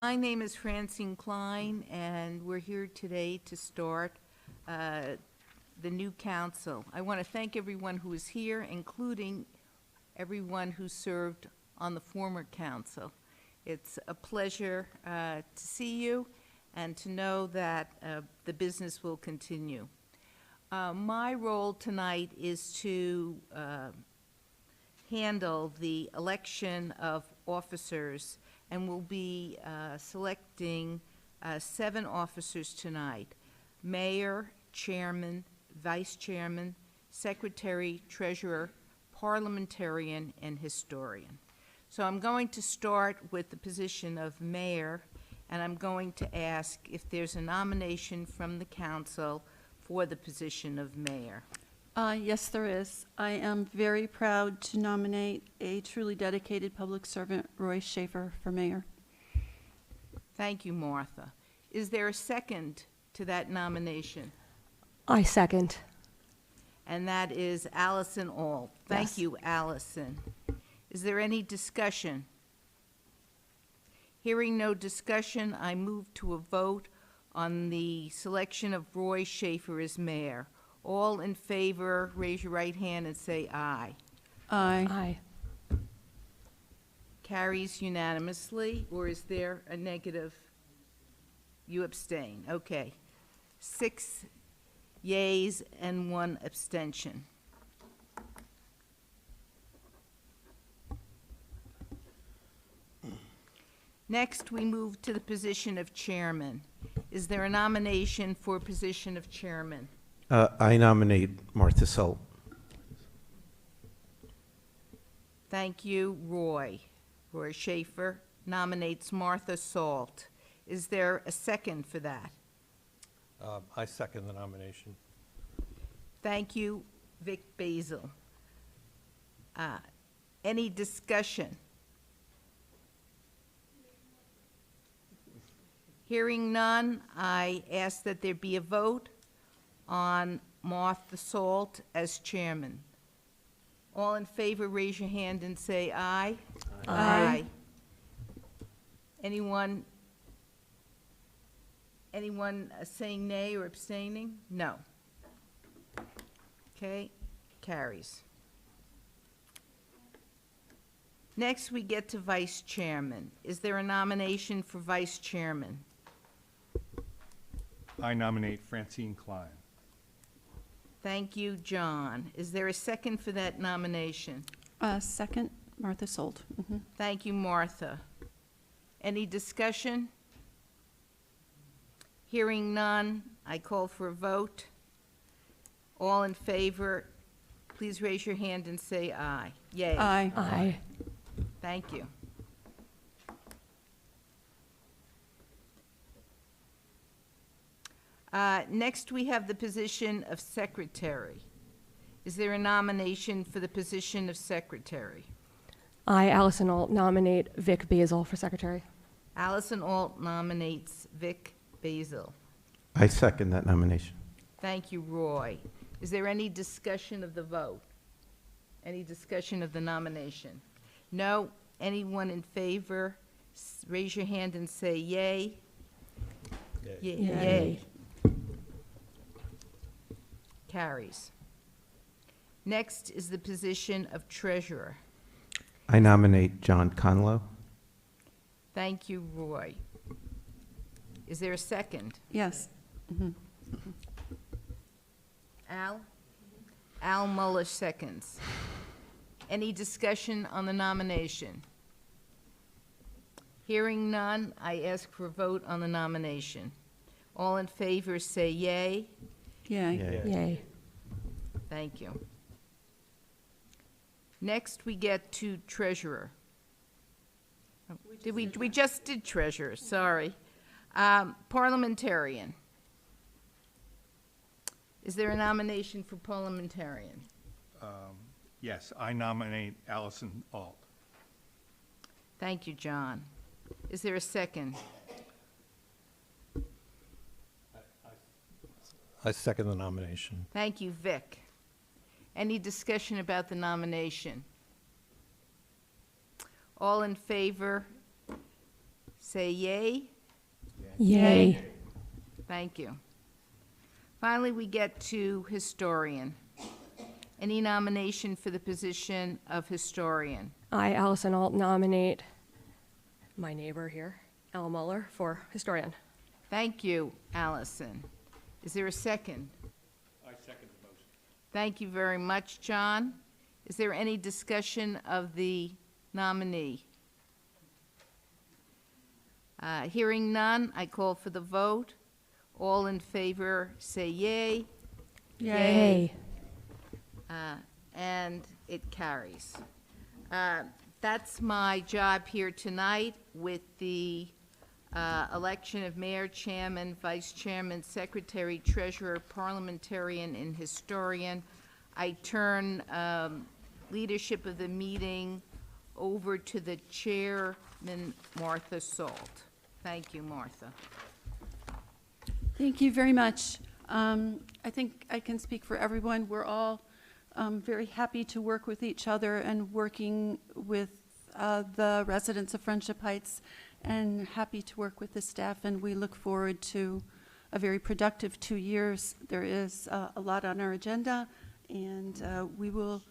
My name is Francine Klein, and we're here today to start the new council. I want to thank everyone who is here, including everyone who served on the former council. It's a pleasure to see you and to know that the business will continue. My role tonight is to handle the election of officers, and we'll be selecting 7 officers tonight: mayor, chairman, vice chairman, secretary, treasurer, parliamentarian, and historian. So I'm going to start with the position of mayor, and I'm going to ask if there's a nomination from the council for the position of mayor. Yes, there is. I am very proud to nominate a truly dedicated public servant, Roy Schaefer, for mayor. Thank you, Martha. Is there a second to that nomination? I second. And that is Allison Ault. Thank Yes. you, Allison. Is there any discussion? Hearing no discussion, I move to a vote on the selection of Roy Schaefer as mayor. All in favor, raise your right hand and say aye. Aye. Aye. Carries unanimously, or is there a negative? You abstain, okay. 6 yeas and 1 abstention. Next, we move to the position of chairman. Is there a nomination for a position of chairman? I nominate Martha Salt. Thank you, Roy. Roy Schaefer nominates Martha Salt. Is there a second for that? I second the nomination. Thank you, Vic Basil. Any discussion? Hearing none, I ask that there be a vote on Martha Salt as chairman. All in favor, raise your hand and say aye. Aye. Anyone saying nay or abstaining? No. Okay, carries. Next, we get to vice chairman. Is there a nomination for vice chairman? I nominate Francine Klein. Thank you, John. Is there a second for that nomination? Second, Martha Sold. Thank you, Martha. Any discussion? Hearing none, I call for a vote. All in favor, please raise your hand and say aye. Yay. Aye. Aye. Thank you. Next, we have the position of secretary. Is there a nomination for the position of secretary? I, Allison Ault, nominate Vic Basil for secretary. Allison Ault nominates Vic Basil. I second that nomination. Thank you, Roy. Is there any discussion of the vote? Any discussion of the nomination? No? Anyone in favor? Raise your hand and say yay. Yay. Yay. Carries. Next is the position of treasurer. I nominate John Conlow. Thank you, Roy. Is there a second? Yes. Al? Al Mullish seconds. Any discussion on the nomination? Hearing none, I ask for a vote on the nomination. All in favor say yay. Yay. Yay. Thank you. Next, we get to treasurer. We just did treasurer, sorry. Parliamentarian. Is there a nomination for parliamentarian? Yes, I nominate Allison Ault. Thank you, John. Is there a second? I second the nomination. Thank you, Vic. Any discussion about the nomination? All in favor say yay. Yay. Thank you. Finally, we get to historian. Any nomination for the position of historian? I, Allison Alt, nominate my neighbor here, Al Muller, for historian. Thank you, Allison. Is there a second? I second the motion. Thank you very much, John. Is there any discussion of the nominee? Hearing none, I call for the vote. All in favor, say yay. Yay. And it carries. That's my job here tonight with the election of mayor, chairman, vice chairman, secretary, treasurer, parliamentarian, and historian. I turn leadership of the meeting over to the chairman, Martha Salt. Thank you, Martha. Thank you very much. I think I can speak for everyone. We're all very happy to work with each other and working with the residents of Friendship Heights, and happy to work with the staff, and we look forward to a very productive 2 years. There is a lot on our agenda, and we will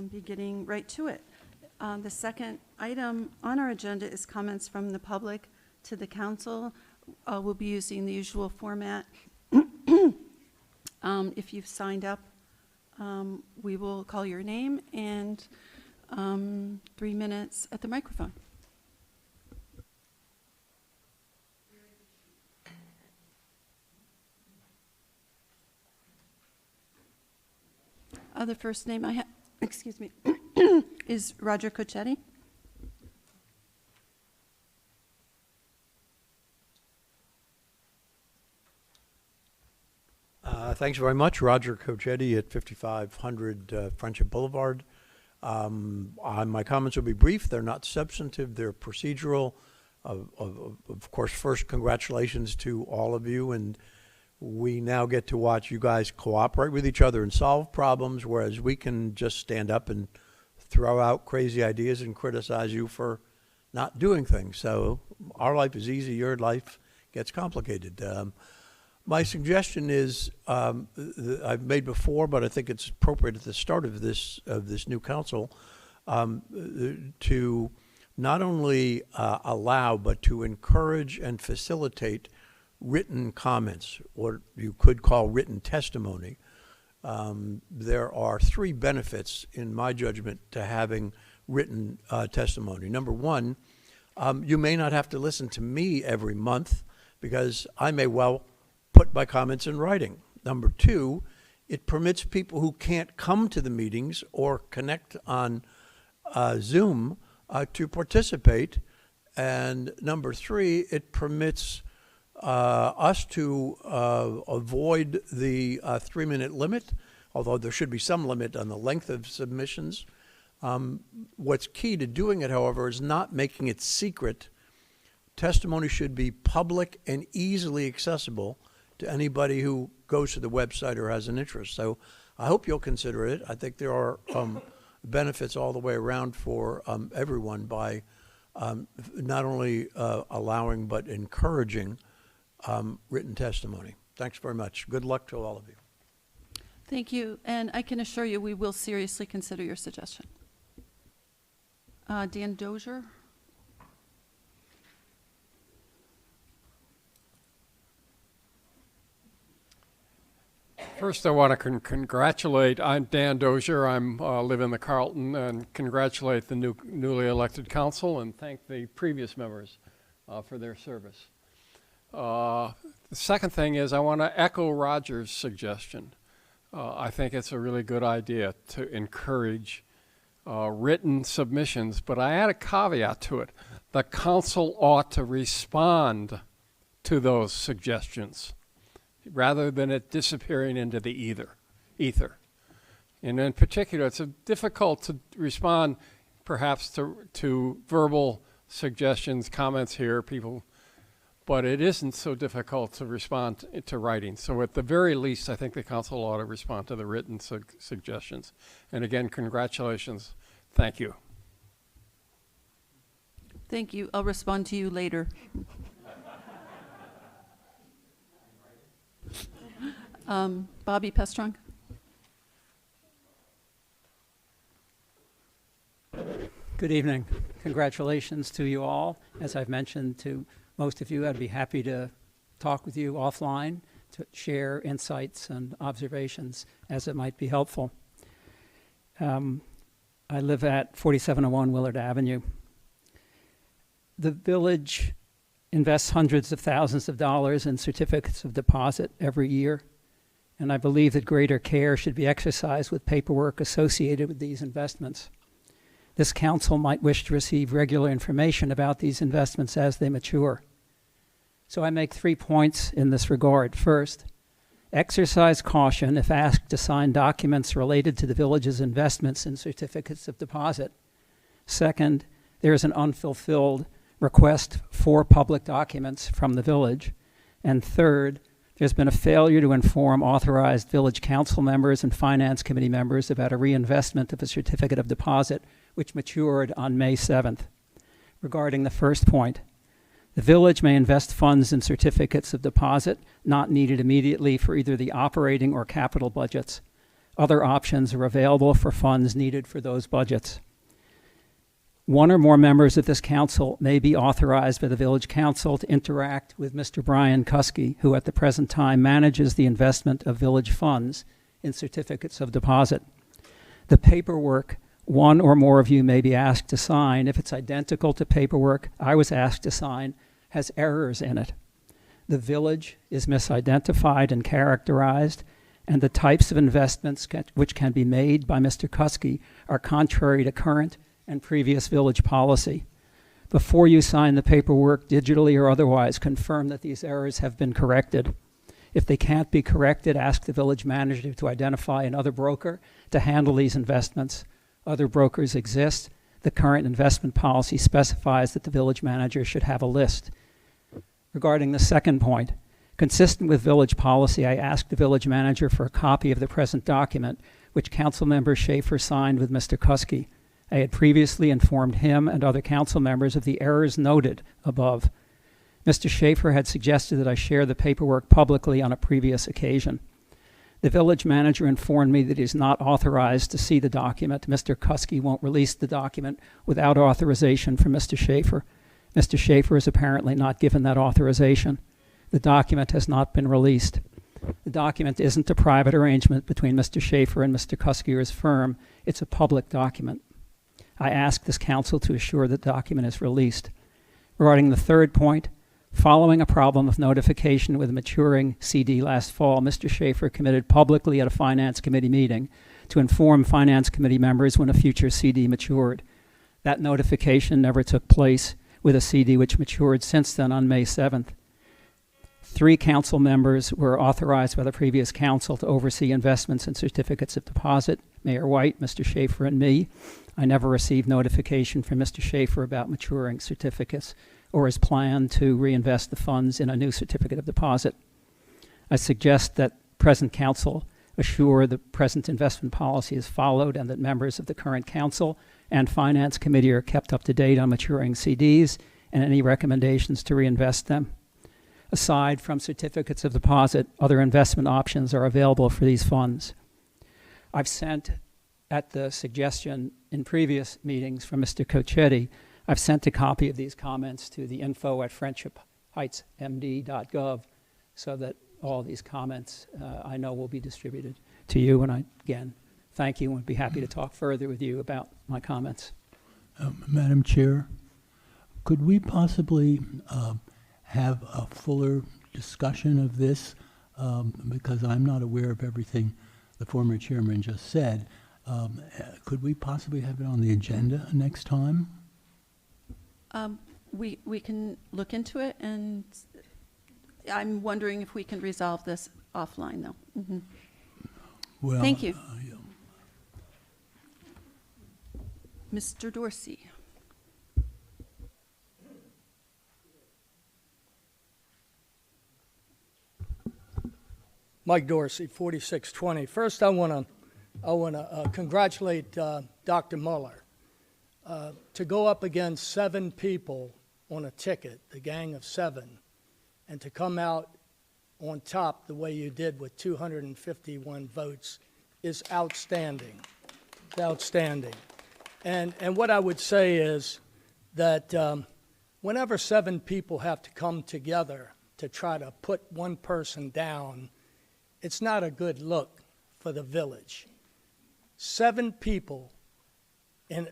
be getting right to it. The second item on our agenda is comments from the public to the council. We'll be using the usual format. If you've signed up, we will call your name and 3 minutes at the microphone. The first name I have, excuse me, is Roger Cochetti. Thanks very much. Roger Cochetti at 5500 Friendship Boulevard. My comments will be brief. They're not substantive. They're procedural. Of course, first, congratulations to all of you. And we now get to watch you guys cooperate with each other and solve problems, whereas we can just stand up and throw out crazy ideas and criticize you for not doing things. So our life is easy. Your life gets complicated. My suggestion is, I've made before, but I think it's appropriate at the start of this new council, to not only allow, but to encourage and facilitate written comments, what you could call written testimony. There are 3 benefits, in my judgment, to having written testimony. Number one, you may not have to listen to me every month, because I may well put my comments in writing. Number two, it permits people who can't come to the meetings or connect on Zoom to participate. And number three, it permits us to avoid the 3-minute limit, although there should be some limit on the length of submissions. What's key to doing it, however, is not making it secret. Testimony should be public and easily accessible to anybody who goes to the website or has an interest. So I hope you'll consider it. I think there are benefits all the way around for everyone by not only allowing but encouraging written testimony. Thanks very much. Good luck to all of you. Thank you, and I can assure you we will seriously consider your suggestion. Dan Dozier. First, I want to congratulate. I'm Dan Dozier. I live in the Carlton, and congratulate the newly elected council and thank the previous members for their service. The second thing is I want to echo Roger's suggestion. I think it's a really good idea to encourage written submissions, but I add a caveat to it. The council ought to respond to those suggestions, rather than it disappearing into the ether. And in particular, it's difficult to respond perhaps to verbal suggestions, comments here, people, but it isn't so difficult to respond to writing. So at the very least, I think the council ought to respond to the written suggestions. And again, congratulations. Thank you. Thank you. I'll respond to you later. Bobby Pestrunk? Good evening. Congratulations to you all. As I've mentioned to most of you, I'd be happy to talk with you offline to share insights and observations as it might be helpful. I live at 4701 Willard Avenue. The village invests hundreds of thousands of dollars in certificates of deposit every year, and I believe that greater care should be exercised with paperwork associated with these investments. This council might wish to receive regular information about these investments as they mature. So I make 3 points in this regard. First, exercise caution if asked to sign documents related to the village's investments in certificates of deposit. Second, there is an unfulfilled request for public documents from the village. And third, there's been a failure to inform authorized village council members and finance committee members about a reinvestment of a certificate of deposit which matured on May 7th. Regarding the first point, the village may invest funds in certificates of deposit not needed immediately for either the operating or capital budgets. Other options are available for funds needed for those budgets. One or more members of this council may be authorized by the village council to interact with Mr. Brian Kuski, who at the present time manages the investment of village funds in certificates of deposit. The paperwork one or more of you may be asked to sign, if it's identical to paperwork I was asked to sign, has errors in it. The village is misidentified and characterized, and the types of investments which can be made by Mr. Kuski are contrary to current and previous village policy. Before you sign the paperwork, digitally or otherwise, confirm that these errors have been corrected. If they can't be corrected, ask the village manager to identify another broker to handle these investments. Other brokers exist. The current investment policy specifies that the village manager should have a list. Regarding the second point, consistent with village policy, I asked the village manager for a copy of the present document, which Councilmember Schaefer signed with Mr. Kuski. I had previously informed him and other council members of the errors noted above. Mr. Schaefer had suggested that I share the paperwork publicly on a previous occasion. The village manager informed me that he is not authorized to see the document. Mr. Kuski won't release the document without authorization from Mr. Schaefer. Mr. Schaefer is apparently not given that authorization. The document has not been released. The document isn't a private arrangement between Mr. Schaefer and Mr. Kuski or his firm. It's a public document. I ask this council to assure that the document is released. Regarding the third point, following a problem of notification with a maturing CD last fall, Mr. Schaefer committed publicly at a Finance Committee meeting to inform Finance Committee members when a future CD matured. That notification never took place with a CD which matured since then on May 7th. 3 council members were authorized by the previous council to oversee investments in certificates of deposit, Mayor White, Mr. Schaefer, and me. I never received notification from Mr. Schaefer about maturing certificates or his plan to reinvest the funds in a new certificate of deposit. I suggest that present council assure the present investment policy is followed and that members of the current council and finance committee are kept up to date on maturing CDs and any recommendations to reinvest them. Aside from certificates of deposit, other investment options are available for these funds. I've sent, at the suggestion in previous meetings from Mr. Cochetti, I've sent a copy of these comments to the info@friendshipheightsmd.gov so that all these comments I know will be distributed to you. And I, again, thank you and would be happy to talk further with you about my comments. Madam Chair, could we possibly have a fuller discussion of this? Because I'm not aware of everything the former chairman just said. Could we possibly have it on the agenda next time? We can look into it, and I'm wondering if we can resolve this offline, though. Mm-hmm. Well, Thank you. Yeah. Mr. Dorsey. Mike Dorsey, 4620. First, I want to congratulate Dr. Muller. to go up against 7 people on a ticket, the Gang of 7, and to come out on top the way you did with 251 votes is outstanding. It's outstanding. And what I would say is that whenever 7 people have to come together to try to put one person down, it's not a good look for the village. 7 people and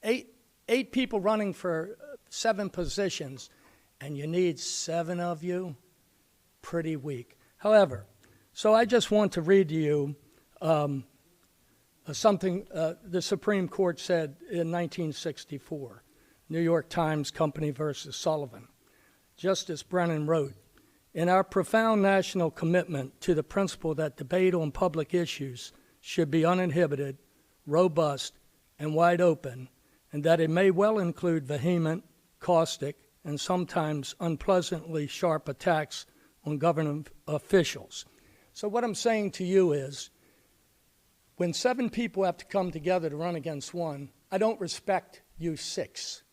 8 people running for 7 positions, and you need 7 of you, pretty weak. However, so I just want to read to you something the Supreme Court said in 1964, New York Times Company versus Sullivan. Justice Brennan wrote, "In our profound national commitment to the principle that debate on public issues should be uninhibited, robust, and wide open, and that it may well include vehement, caustic, and sometimes unpleasantly sharp attacks on government officials." So what I'm saying to you is, when 7 people have to come together to run against 1, I don't respect you 6.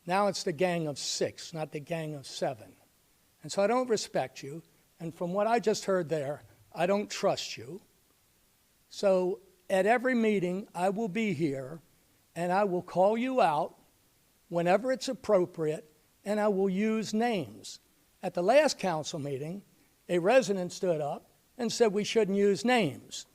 Now it's the Gang of 6, not the Gang of 7. And so I don't respect you, and from what I just heard there, I don't trust you. So at every meeting, I will be here, and I will call you out whenever it's appropriate, and I will use names. At the last council meeting, a resident stood up and said we shouldn't use names.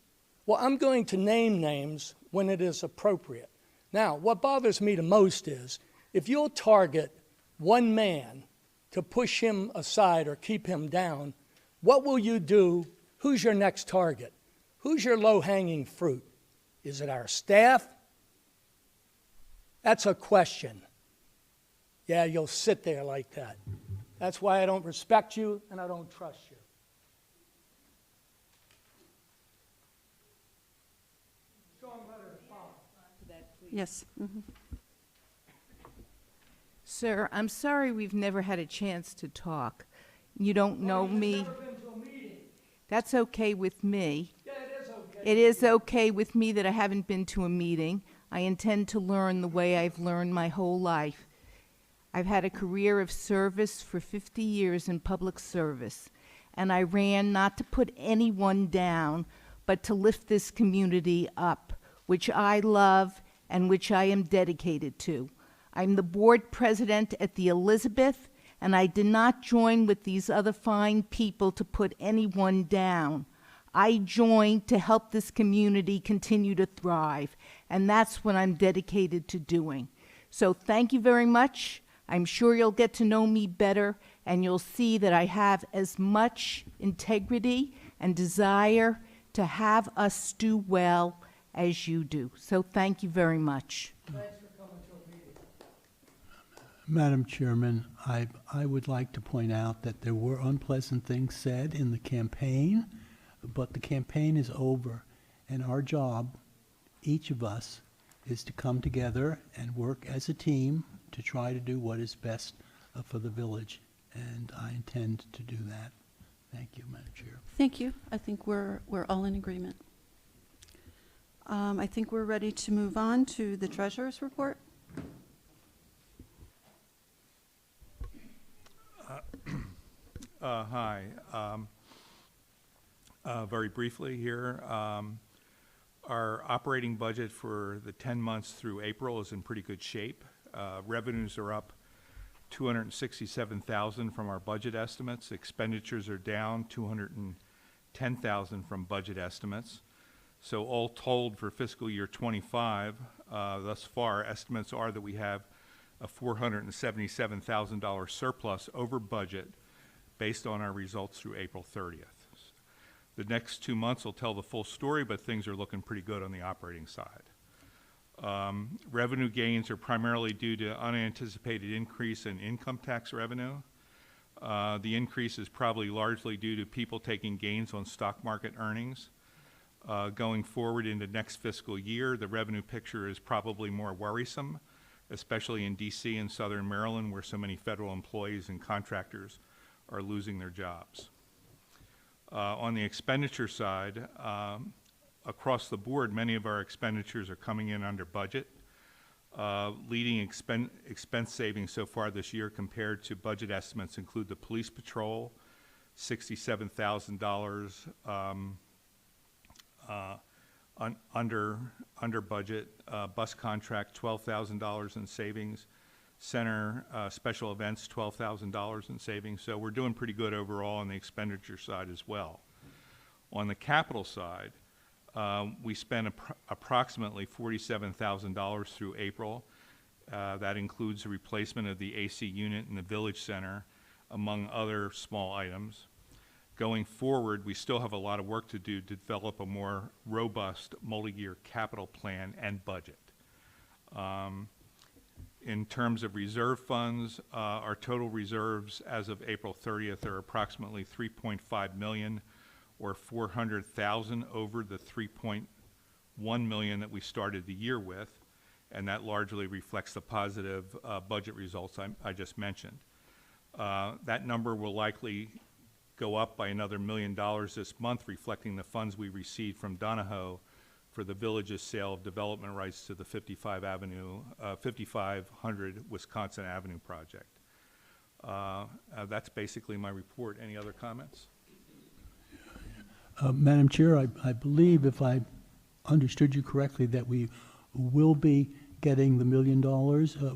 Well, I'm going to name names when it is appropriate. Now, what bothers me the most is if you'll target one man to push him aside or keep him down, what will you do? Who's your next target? Who's your low-hanging fruit? Is it our staff? That's a question. Yeah, you'll sit there like that. That's why I don't respect you and I don't trust you. Yes. Mhm. Sir, I'm sorry we've never had a chance to talk. You don't know me. That's okay with me. Yeah, it is okay. It is okay with me that I haven't been to a meeting. I intend to learn the way I've learned my whole life. I've had a career of service for 50 years in public service, and I ran not to put anyone down, but to lift this community up, which I love and which I am dedicated to. I'm the board president at the Elizabeth, and I did not join with these other fine people to put anyone down. I joined to help this community continue to thrive, and that's what I'm dedicated to doing. So thank you very much. I'm sure you'll get to know me better, and you'll see that I have as much integrity and desire to have us do well as you do. So thank you very much. Madam Chairman, I would like to point out that there were unpleasant things said in the campaign, but the campaign is over, and our job, each of us, is to come together and work as a team to try to do what is best for the village, and I intend to do that. Thank you, Madam Chair. Thank you. I think we're all in agreement. I think we're ready to move on to the treasurer's report. Hi. Very briefly here, our operating budget for the 10 months through April is in pretty good shape. Revenues are up $267,000 from our budget estimates. Expenditures are down $210,000 from budget estimates. So all told for fiscal year 25, thus far, estimates are that we have a $477,000 surplus over budget based on our results through April 30th. The next 2 months will tell the full story, but things are looking pretty good on the operating side. Revenue gains are primarily due to unanticipated increase in income tax revenue. The increase is probably largely due to people taking gains on stock market earnings. Going forward into next fiscal year, the revenue picture is probably more worrisome, especially in DC and Southern Maryland, where so many federal employees and contractors are losing their jobs. On the expenditure side, across the board, many of our expenditures are coming in under budget. Leading expense savings so far this year compared to budget estimates include the police patrol, $67,000 under budget, bus contract, $12,000 in savings, center special events, $12,000 in savings. So we're doing pretty good overall on the expenditure side as well. On the capital side, we spent approximately $47,000 through April. That includes the replacement of the AC unit in the Village Center, among other small items. Going forward, we still have a lot of work to do to develop a more robust multi-year capital plan and budget. In terms of reserve funds, our total reserves as of April 30th are approximately $3.5 million, or $400,000 over the $3.1 million that we started the year with, and that largely reflects the positive budget results I just mentioned. That number will likely go up by another $1 million this month, reflecting the funds we received from Donahoe for the village's sale of development rights to the 5500 Wisconsin Avenue project. That's basically my report. Any other comments? Madam Chair, I believe, if I understood you correctly, that we will be getting the $1 million.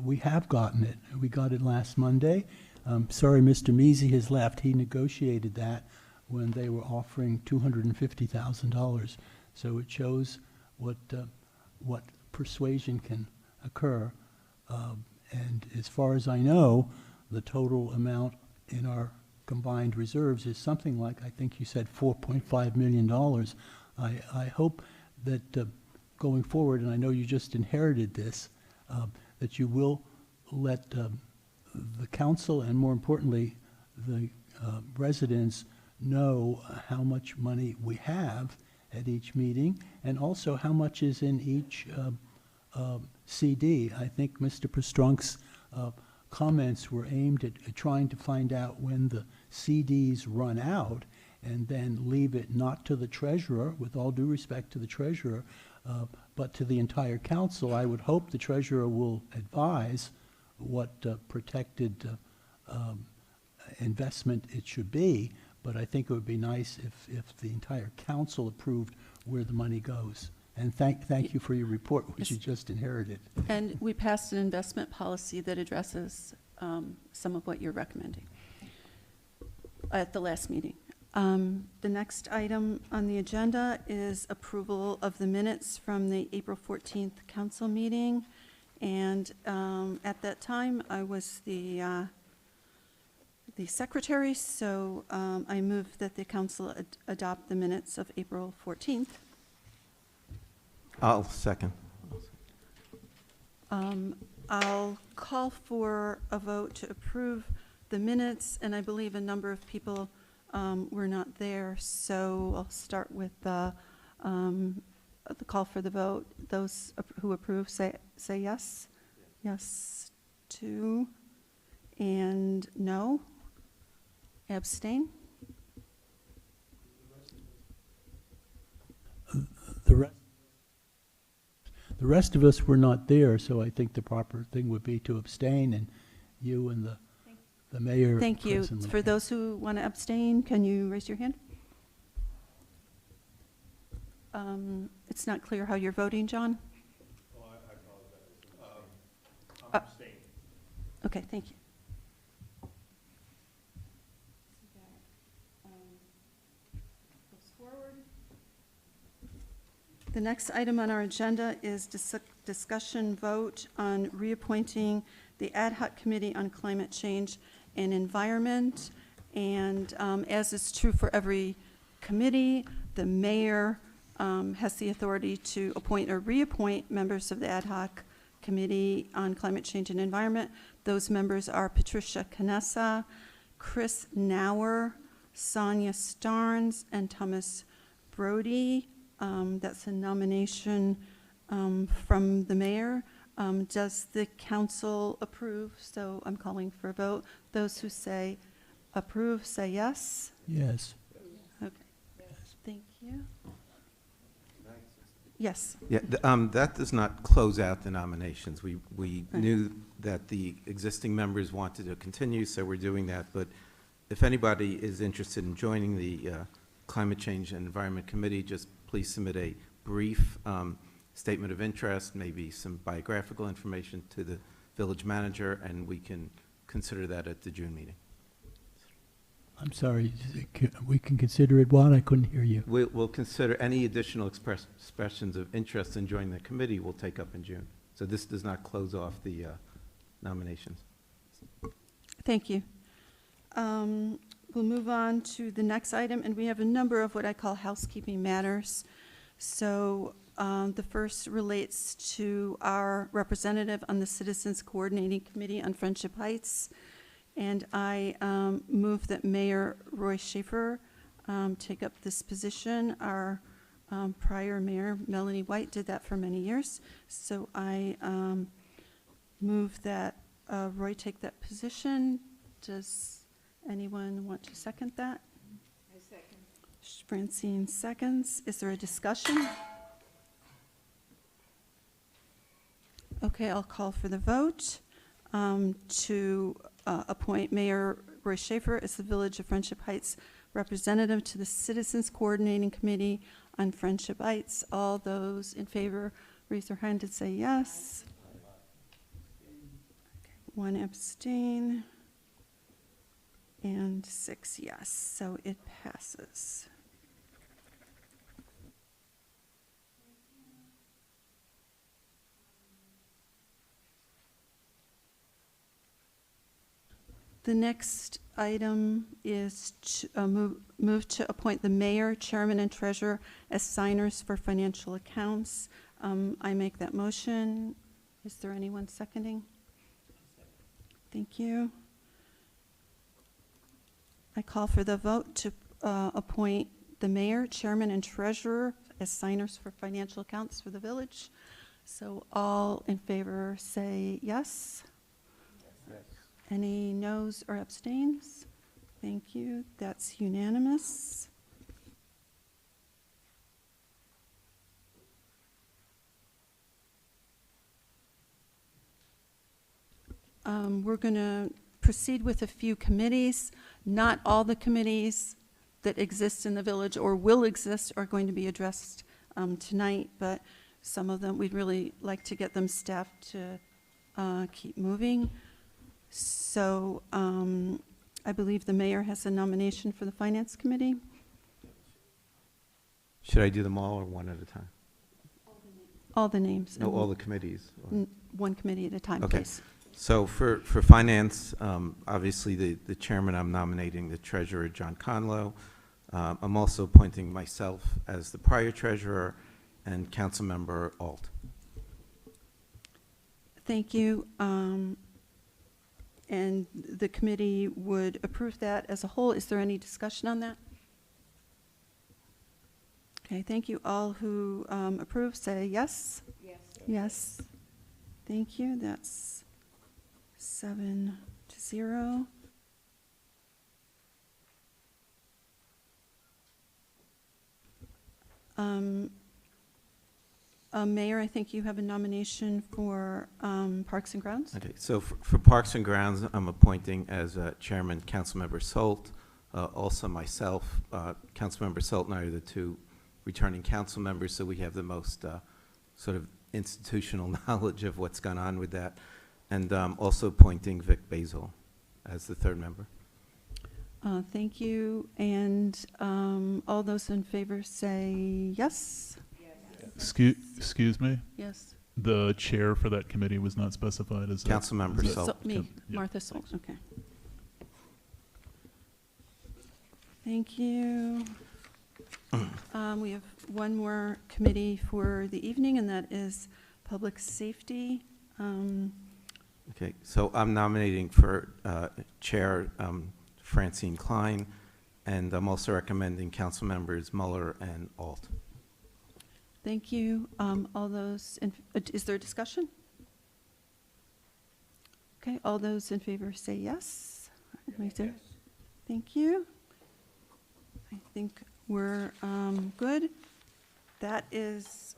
We have gotten it. We got it last Monday. Sorry, Mr. Measy has left. He negotiated that when they were offering $250,000. So it shows what persuasion can occur. And as far as I know, the total amount in our combined reserves is something like, I think you said $4.5 million. I hope that going forward, and I know you just inherited this, that you will let the council and, more importantly, the residents know how much money we have at each meeting, and also how much is in each CD. I think Mr. Prostrunk's comments were aimed at trying to find out when the CDs run out, and then leave it not to the treasurer, with all due respect to the treasurer, but to the entire council. I would hope the treasurer will advise what protected investment it should be, but I think it would be nice if the entire council approved where the money goes. And thank you for your report, which you just inherited. And we passed an investment policy that addresses some of what you're recommending at the last meeting. The next item on the agenda is approval of the minutes from the April 14th council meeting. And at that time, I was the secretary, so I move that the council adopt the minutes of April 14th. I'll second. I'll call for a vote to approve the minutes, and I believe a number of people were not there, so I'll start with the call for the vote. Those who approve, say yes. Yes, 2, and no. Abstain. The rest of us were not there, so I think the proper thing would be to abstain, and you and the mayor. Thank you. presently. For those who want to abstain, can you raise your hand? It's not clear how you're voting, John. Oh, I apologize. I'm abstaining. Okay, thank you. The next item on our agenda is discussion vote on reappointing the Ad Hoc Committee on Climate Change and Environment. And as is true for every committee, the mayor has the authority to appoint or reappoint members of the Ad Hoc Committee on Climate Change and Environment. Those members are Patricia Canessa, Chris Nauer, Sonia Starnes, and Thomas Brody. That's a nomination from the mayor. Does the council approve? So I'm calling for a vote. Those who say approve, say yes. Yes. Okay. Thank you. Yes. Yeah, that does not close out the nominations. We Right. knew that the existing members wanted to continue, so we're doing that. But if anybody is interested in joining the Climate Change and Environment Committee, just please submit a brief statement of interest, maybe some biographical information to the village manager, and we can consider that at the June meeting. I'm sorry, we can consider it what? I couldn't hear you. We'll consider any additional expressions of interest in joining the committee we'll take up in June. So this does not close off the nominations. Thank you. We'll move on to the next item, and we have a number of what I call housekeeping matters. So the first relates to our representative on the Citizens Coordinating Committee on Friendship Heights. And I move that Mayor Roy Schaefer take up this position. Our prior mayor, Melanie White, did that for many years. So I move that Roy take that position. Does anyone want to second that? I second. Francine seconds. Is there a discussion? Okay, I'll call for the vote to appoint Mayor Roy Schaefer as the Village of Friendship Heights representative to the Citizens Coordinating Committee on Friendship Heights. All those in favor, raise their hand and say yes. One abstain. And 6 yes, so it passes. The next item is to move to appoint the mayor, chairman, and treasurer as signers for financial accounts. I make that motion. Is there anyone seconding? Thank you. I call for the vote to appoint the mayor, chairman, and treasurer as signers for financial accounts for the village. So all in favor say yes. Any noes or abstains? Thank you. That's unanimous. We're going to proceed with a few committees. Not all the committees that exist in the village or will exist are going to be addressed tonight, but some of them, we'd really like to get them staffed to keep moving. So I believe the mayor has a nomination for the Finance Committee. Should I do them all or one at a time? All the names. No, and all the committees. or- One committee at a time, Okay. please. So for finance, obviously the chairman, I'm nominating the treasurer, John Conlow. I'm also appointing myself as the prior treasurer and council member Alt. Thank you. And the committee would approve that as a whole. Is there any discussion on that? Okay, thank you. All who approve say yes. Yes. Yes. Thank you. That's 7-0. Mayor, I think you have a nomination for Parks and Grounds. Okay, so for Parks and Grounds, I'm appointing as chairman Councilmember Solt, also myself. Councilmember Solt and I are the two returning council members, so we have the most sort of institutional knowledge of what's gone on with that. And also appointing Vic Basil as the third member. Thank you. And all those in favor say yes? Excuse me? Yes. The chair for that committee was not specified as Councilmember is that- Solt. So, me, Yeah. Martha Solt, okay. Thank you. We have one more committee for the evening, and that is Public Safety. Okay, so I'm nominating for Chair Francine Klein, and I'm also recommending council members Muller and Alt. Thank you. All those, is there a discussion? Okay, all those in favor say yes. Thank you. I think we're good. that is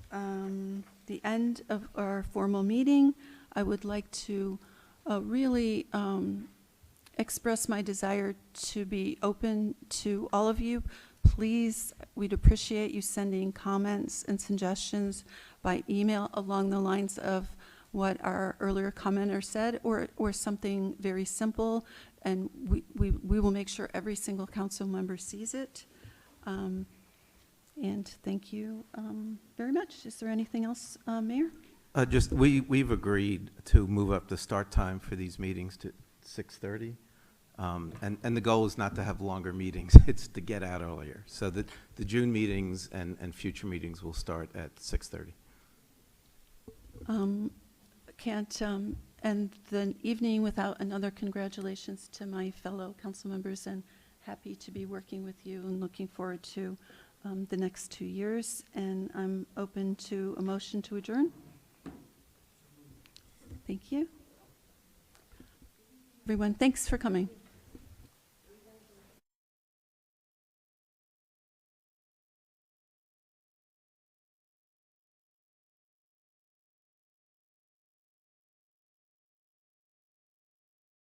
the end of our formal meeting. I would like to really express my desire to be open to all of you. Please, we'd appreciate you sending comments and suggestions by email along the lines of what our earlier commenter said, or something very simple, and we will make sure every single council member sees it. And thank you very much. Is there anything else, Mayor? Just, we've agreed to move up the start time for these meetings to 6:30. And the goal is not to have longer meetings, it's to get out earlier. So that the June meetings and future meetings will start at 6:30. Can't end the evening without another congratulations to my fellow council members, and happy to be working with you and looking forward to the next 2 years. And I'm open to a motion to adjourn. Thank you. Everyone, thanks for coming.